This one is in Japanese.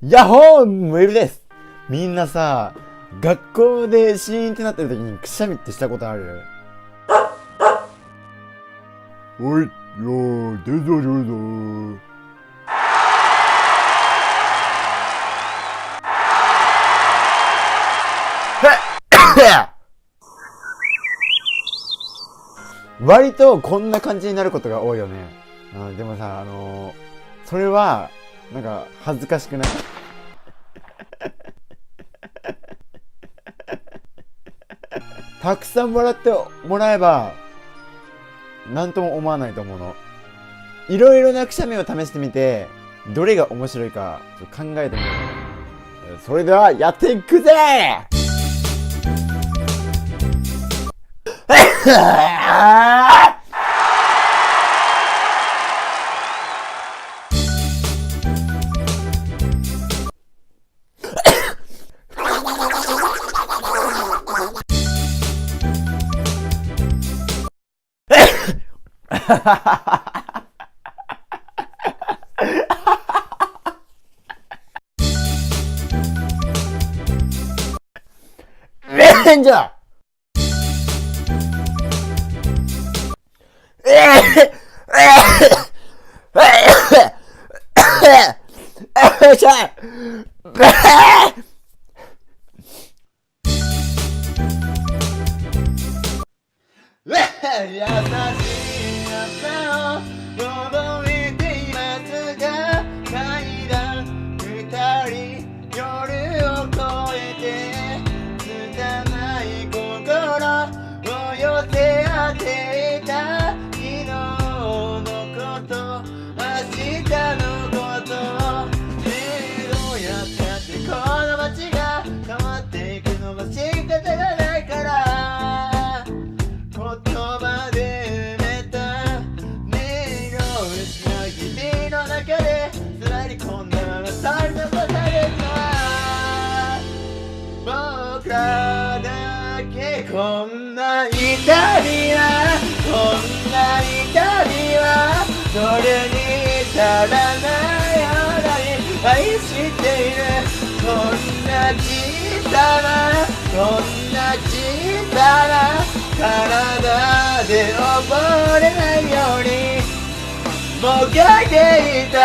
ヤッホームエルです。みんなさ、学校でシーンってなってる時にくしゃみってしたことある？おい、よー、出ぞ出ぞ。割とこんな感じになることが多いよね。でもさ、それは、なんか、恥ずかしくない？たくさん笑ってもらえば、なんとも思わないと思うの。いろいろなくしゃみを試してみて、どれが面白いか、ちょっと考えてみよう。それでは、やっていくぜレンジャー優しい朝を覚えていますが、階段二人夜を越えて拙い心を寄せ合っていた。昨日のこと明日のことね、どうやったってこの街が変わっていくのは仕方がないから、言葉で埋めた迷路を失う日々の中で座り込んだまま取り残されるのは僕らだけ。こんな痛みはこんな痛みはそれに足らないほどに愛している。こんな小さなこんな小さな体で溺れないようにもがいていた。